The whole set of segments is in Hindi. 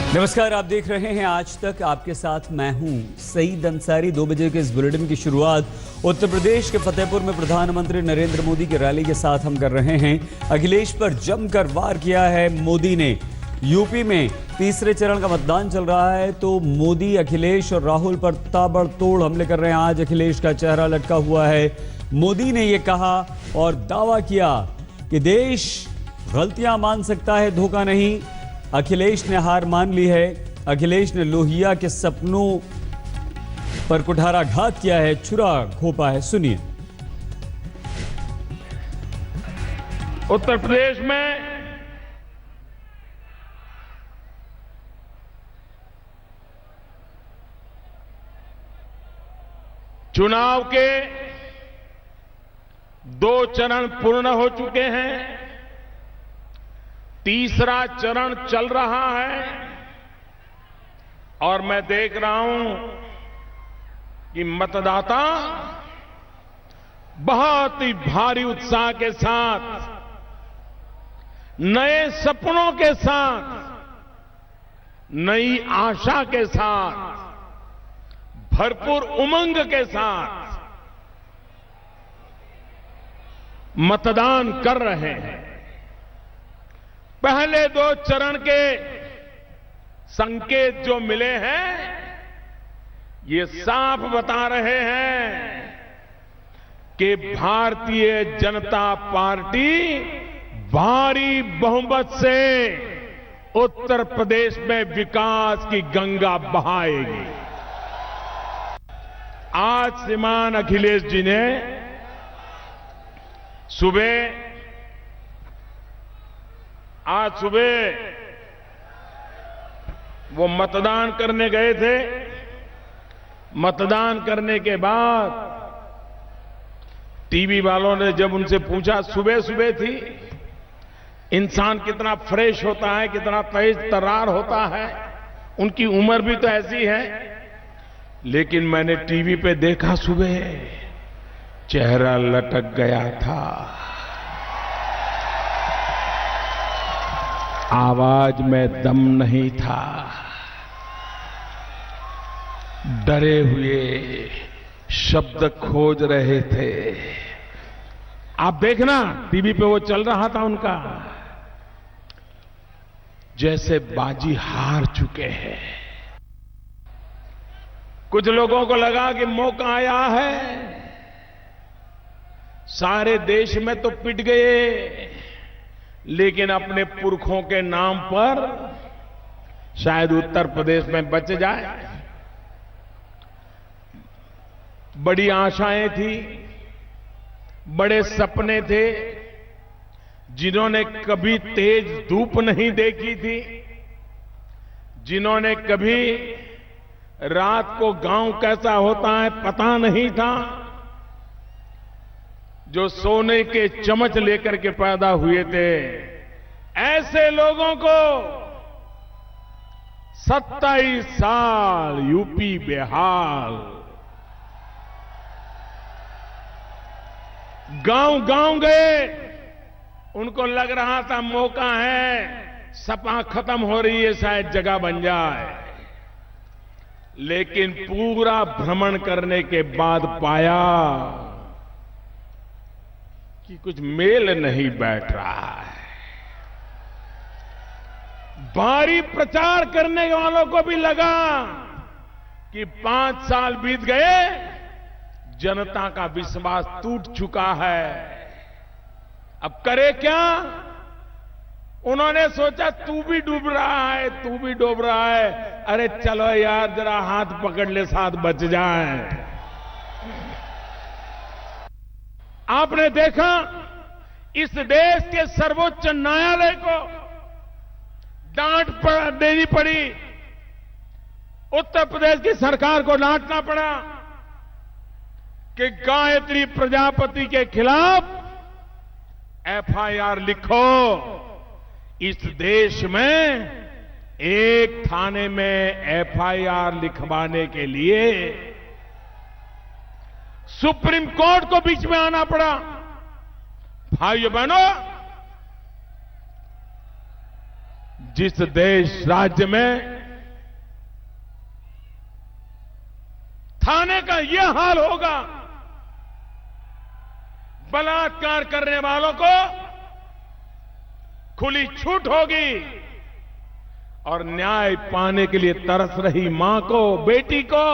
नमस्कार, आप देख रहे हैं आज तक। आपके साथ मैं हूं सईद अंसारी। 2 बजे के इस बुलेटिन की शुरुआत उत्तर प्रदेश के फतेहपुर में प्रधानमंत्री नरेंद्र मोदी की रैली के साथ हम कर रहे हैं। अखिलेश पर जमकर वार किया है मोदी ने। यूपी में तीसरे चरण का मतदान चल रहा है तो मोदी, अखिलेश और राहुल पर ताबड़तोड़ हमले कर रहे हैं। आज अखिलेश का चेहरा लटका हुआ है। मोदी ने यह कहा और दावा किया कि देश गलतियां मान सकता है, धोखा नहीं। अखिलेश ने हार मान ली है। अखिलेश ने लोहिया के सपनों पर कुठाराघात किया है, छुरा घोंपा है। सुनिए। उत्तर प्रदेश में चुनाव के 2 चरण पूर्ण हो चुके हैं। तीसरा चरण चल रहा है और मैं देख रहा हूं कि मतदाता बहुत ही भारी उत्साह के साथ, नए सपनों के साथ, नई आशा के साथ, भरपूर उमंग के साथ मतदान कर रहे हैं। पहले 2 चरण के संकेत जो मिले हैं ये साफ बता रहे हैं कि भारतीय जनता पार्टी भारी बहुमत से उत्तर प्रदेश में विकास की गंगा बहाएगी। आज श्रीमान अखिलेश जी ने आज सुबह वो मतदान करने गए थे। मतदान करने के बाद टीवी वालों ने जब उनसे पूछा, सुबह सुबह थी, इंसान कितना फ्रेश होता है, कितना तेज तर्रार होता है, उनकी उम्र भी तो ऐसी है। लेकिन मैंने टीवी पे देखा, सुबह चेहरा लटक गया था, आवाज में दम नहीं था, डरे हुए शब्द खोज रहे थे। आप देखना, टीवी पे वो चल रहा था उनका, जैसे बाजी हार चुके हैं। कुछ लोगों को लगा कि मौका आया है, सारे देश में तो पिट गए, लेकिन अपने पुरखों के नाम पर शायद उत्तर प्रदेश में बच जाए। बड़ी आशाएं थी, बड़े सपने थे। जिन्होंने कभी तेज धूप नहीं देखी थी, जिन्होंने कभी रात को गांव कैसा होता है पता नहीं था, जो सोने के चम्मच लेकर के पैदा हुए थे, ऐसे लोगों को 27 साल यूपी बेहाल, गांव गांव गए, उनको लग रहा था मौका है, सपा खत्म हो रही है, शायद जगह बन जाए। लेकिन पूरा भ्रमण करने के बाद पाया कि कुछ मेल नहीं बैठ रहा है। भारी प्रचार करने वालों को भी लगा कि 5 साल बीत गए, जनता का विश्वास टूट चुका है, अब करे क्या। उन्होंने सोचा, तू भी डूब रहा है, तू भी डूब रहा है, अरे चलो यार जरा हाथ पकड़ ले, साथ बच जाए। आपने देखा, इस देश के सर्वोच्च न्यायालय को डांट देनी पड़ी, उत्तर प्रदेश की सरकार को डांटना पड़ा कि गायत्री प्रजापति के खिलाफ एफआईआर लिखो। इस देश में एक थाने में एफआईआर लिखवाने के लिए सुप्रीम कोर्ट को बीच में आना पड़ा। भाइयों बहनों, जिस देश राज्य में ये हाल होगा, बलात्कार करने वालों को खुली छूट होगी और न्याय पाने के लिए तरस रही मां को, बेटी को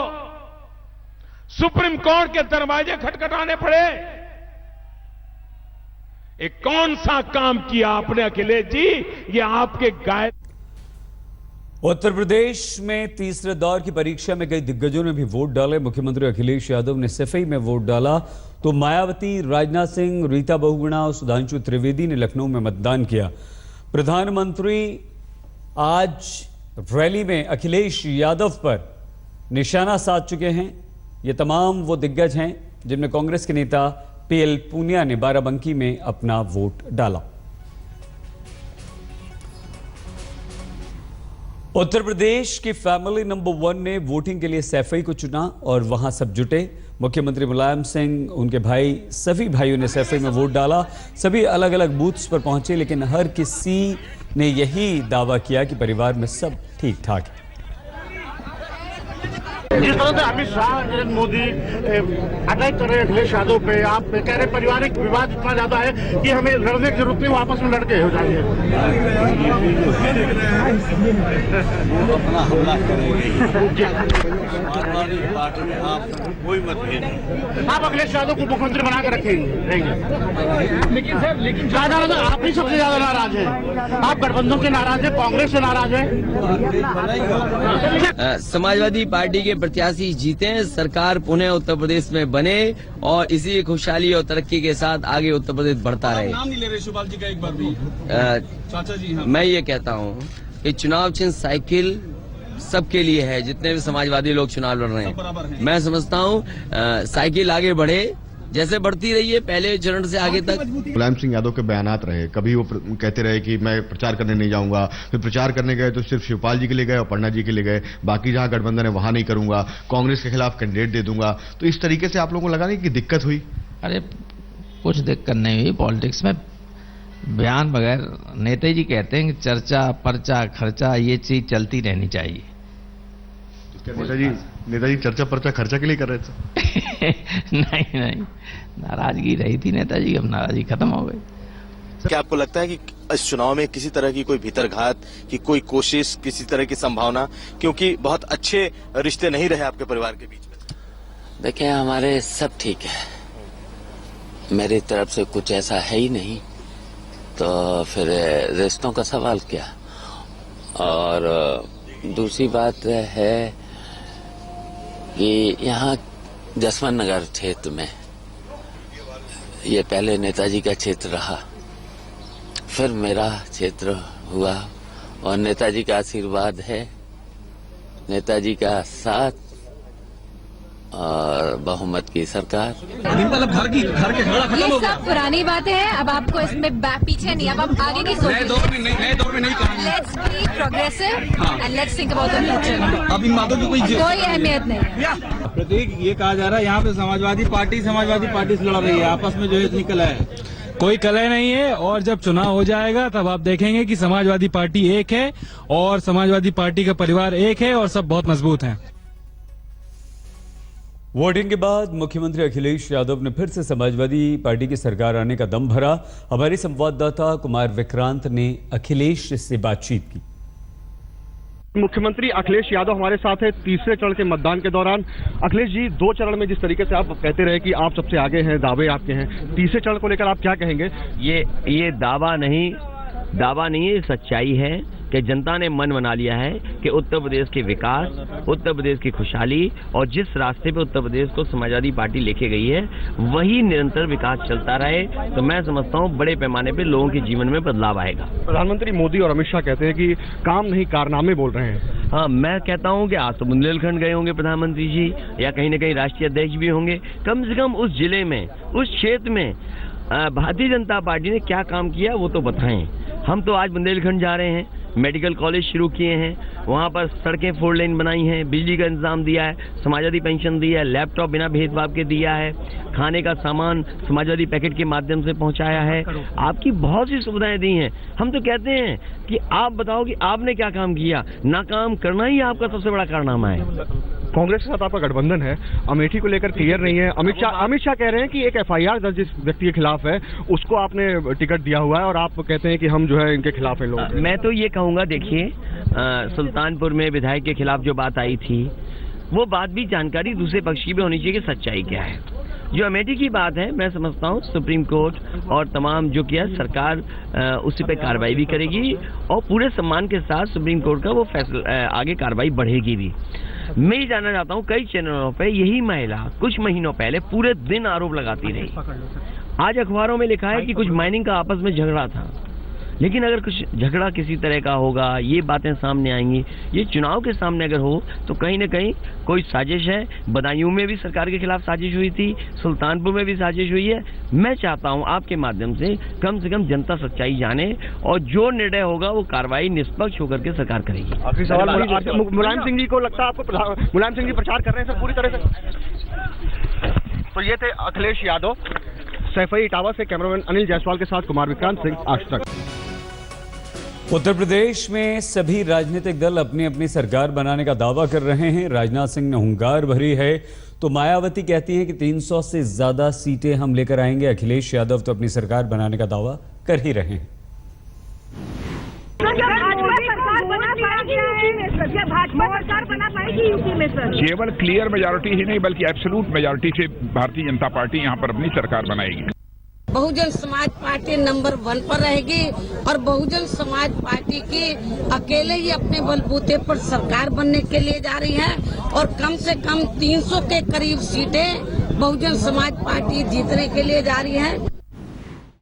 सुप्रीम कोर्ट के दरवाजे खटखटाने पड़े। ये कौन सा काम किया आपने अखिलेश जी? ये आपके गाय। उत्तर प्रदेश में तीसरे दौर की परीक्षा में कई दिग्गजों ने भी वोट डाले। मुख्यमंत्री अखिलेश यादव ने सफाई में वोट डाला तो मायावती, राजनाथ सिंह, रीता बहुगुणा और सुधांशु त्रिवेदी ने लखनऊ में मतदान किया। प्रधानमंत्री आज रैली में अखिलेश यादव पर निशाना साध चुके हैं। ये तमाम वो दिग्गज हैं जिनमें कांग्रेस के नेता पीएल पूनिया ने बाराबंकी में अपना वोट डाला। उत्तर प्रदेश की फैमिली नंबर 1 ने वोटिंग के लिए सैफई को चुना और वहां सब जुटे। मुख्यमंत्री मुलायम सिंह, उनके भाई, सभी भाइयों ने सैफई में वोट डाला। सभी अलग अलग बूथ्स पर पहुंचे, लेकिन हर किसी ने यही दावा किया कि परिवार में सब ठीक ठाक है। जिस तरह से अमित शाह, नरेंद्र मोदी अटैक कर रहे हैं अखिलेश यादव पे, आप कह रहे पारिवारिक विवाद इतना ज्यादा है कि हमें लड़ने की जरूरत नहीं, वो आपस में लड़के हो जाएंगे। अपना हमला कोई मतलब आप अखिलेश यादव को मुख्यमंत्री बनाकर रखेंगे। लेकिन सर आप ही सबसे ज्यादा नाराज हैं। आप गठबंधन से नाराज है, कांग्रेस से नाराज है। समाजवादी पार्टी के प्रत्याशी जीते, सरकार पुनः उत्तर प्रदेश में बने और इसी खुशहाली और तरक्की के साथ आगे उत्तर प्रदेश बढ़ता रहे। नाम नहीं ले रहे शिवपाल जी का एक बार भी। चाचा जी, हाँ। मैं ये कहता हूँ कि चुनाव चिन्ह साइकिल सबके लिए है, जितने भी समाजवादी लोग चुनाव लड़ रहे हैं। मैं समझता हूँ साइकिल आगे बढ़े, जैसे बढ़ती रही है पहले चरण से आगे तक। मुलायम सिंह यादव के बयानात रहे, कभी वो कहते रहे कि मैं प्रचार करने नहीं जाऊंगा, फिर प्रचार करने गए तो सिर्फ शिवपाल जी के लिए गए और पन्ना जी के लिए गए, बाकी जहां गठबंधन है वहां नहीं करूंगा, कांग्रेस के खिलाफ कैंडिडेट दे दूंगा। तो इस तरीके से आप लोगों को लगा नहीं कि दिक्कत हुई? अरे कुछ दिक्कत नहीं हुई। पॉलिटिक्स में बयान बगैर, नेताजी कहते हैं कि चर्चा, पर्चा, खर्चा ये चीज चलती रहनी चाहिए। नेताजी चर्चा, पर्चा, खर्चा के लिए कर रहे थे? नहीं, नाराजगी रही थी नेताजी, अब नाराजगी खत्म हो गई। क्या आपको लगता है कि इस चुनाव में किसी तरह की कोई भीतरघात की कोई कोशिश, किसी तरह की संभावना, क्योंकि बहुत अच्छे रिश्ते नहीं रहे आपके परिवार के बीच में? देखिए, हमारे सब ठीक है, मेरी तरफ से कुछ ऐसा है ही नहीं, तो फिर रिश्तों का सवाल क्या। और दूसरी बात है कि यहाँ जसवंत नगर क्षेत्र में ये पहले नेताजी का क्षेत्र रहा, फिर मेरा क्षेत्र हुआ और नेताजी का आशीर्वाद है, नेताजी का साथ और बहुमत की सरकार। घर के झगड़ा खत्म हो गया। सब पुरानी बातें हैं, अब आपको इसमें पीछे नहीं, अब आप आगे की सोचिए। नए दौर में नहीं करेंगे। Let's be progressive and let's think about the future. अब इन बातों की कोई अहमियत नहीं है। प्रतीक, ये कहा जा रहा है यहाँ पे समाजवादी पार्टी से लड़ रही है, आपस में जो है इतनी कलह है। कोई कलह नहीं है, और जब चुनाव हो जाएगा तब आप देखेंगे कि समाजवादी पार्टी एक है और समाजवादी पार्टी का परिवार एक है और सब बहुत मजबूत हैं। वोटिंग के बाद मुख्यमंत्री अखिलेश यादव ने फिर से समाजवादी पार्टी की सरकार आने का दम भरा। हमारे संवाददाता कुमार विक्रांत ने अखिलेश से बातचीत की। मुख्यमंत्री अखिलेश यादव हमारे साथ है तीसरे चरण के मतदान के दौरान। अखिलेश जी, 2 चरण में जिस तरीके से आप कहते रहे कि आप सबसे आगे हैं, दावे आपके हैं, तीसरे चरण को लेकर आप क्या कहेंगे? ये दावा नहीं है, सच्चाई है कि जनता ने मन बना लिया है कि उत्तर प्रदेश के विकास, उत्तर प्रदेश की खुशहाली और जिस रास्ते पे उत्तर प्रदेश को समाजवादी पार्टी लेके गई है वही निरंतर विकास चलता रहे, तो मैं समझता हूँ बड़े पैमाने पे लोगों के जीवन में बदलाव आएगा। प्रधानमंत्री मोदी और अमित शाह कहते हैं कि काम नहीं कारनामे बोल रहे हैं। हाँ, मैं कहता हूँ कि आज तो बुंदेलखंड गए होंगे प्रधानमंत्री जी, या कहीं न कहीं राष्ट्रीय अध्यक्ष भी होंगे। कम से कम उस जिले में, उस क्षेत्र में भारतीय जनता पार्टी ने क्या काम किया वो तो बताएं। हम तो आज बुंदेलखंड जा रहे हैं, मेडिकल कॉलेज शुरू किए हैं, वहाँ पर सड़कें 4 लेन बनाई हैं, बिजली का इंतजाम दिया है, समाजवादी पेंशन दिया है, लैपटॉप बिना भेदभाव के दिया है, खाने का सामान समाजवादी पैकेट के माध्यम से पहुँचाया है, आपकी बहुत सी सुविधाएं दी हैं। हम तो कहते हैं कि आप बताओ कि आपने क्या काम किया। नाकाम करना ही आपका सबसे बड़ा कारनामा है। कांग्रेस के साथ आपका गठबंधन है, अमेठी को लेकर क्लियर नहीं है। अमित शाह कह रहे हैं कि एक FIR दर्ज जिस व्यक्ति के खिलाफ है उसको आपने टिकट दिया हुआ है और आप कहते हैं कि हम जो है इनके खिलाफ हैं लोग। मैं तो ये कहूँगा, देखिए सुल्तानपुर में विधायक के खिलाफ जो बात आई थी वो बात भी जानकारी दूसरे पक्ष की भी होनी चाहिए कि सच्चाई क्या है। जो अमेठी की बात है, मैं समझता हूँ सुप्रीम कोर्ट और तमाम जो किया सरकार उसी पे कार्रवाई भी करेगी और पूरे सम्मान के साथ सुप्रीम कोर्ट का वो फैसला आगे कार्रवाई बढ़ेगी भी। मैं ये जानना चाहता हूँ, कई चैनलों पे यही महिला कुछ महीनों पहले पूरे दिन आरोप लगाती रही। आज अखबारों में लिखा है कि कुछ माइनिंग का आपस में झगड़ा था, लेकिन अगर कुछ झगड़ा किसी तरह का होगा, ये बातें सामने आएंगी। ये चुनाव के सामने अगर हो तो कहीं ना कहीं कोई साजिश है। बदायूं में भी सरकार के खिलाफ साजिश हुई थी, सुल्तानपुर में भी साजिश हुई है। मैं चाहता हूं आपके माध्यम से कम जनता सच्चाई जाने और जो निर्णय होगा वो कार्रवाई निष्पक्ष होकर के सरकार करेगी। आखिरी सवाल, मुलायम सिंह जी को लगता है आपको मुलायम सिंह जी प्रचार कर रहे हैं सर पूरी तरह से? तो ये थे अखिलेश यादव। सैफई इटावा से कैमरामैन अनिल जायसवाल के साथ कुमार विक्रांत सिंह, आज तक। उत्तर प्रदेश में सभी राजनीतिक दल अपनी अपनी सरकार बनाने का दावा कर रहे हैं। राजनाथ सिंह ने हुंकार भरी है तो मायावती कहती हैं कि 300 से ज्यादा सीटें हम लेकर आएंगे। अखिलेश यादव तो अपनी सरकार बनाने का दावा कर ही रहे हैं। केवल क्लियर मेजॉरिटी ही नहीं बल्कि एब्सोल्यूट मेजॉरिटी से भारतीय जनता पार्टी यहाँ पर अपनी सरकार बनाएगी। बहुजन समाज पार्टी नंबर 1 पर रहेगी और बहुजन समाज पार्टी की अकेले ही अपने बलबूते पर सरकार बनने के लिए जा रही है और कम से कम 300 के करीब सीटें बहुजन समाज पार्टी जीतने के लिए जा रही है।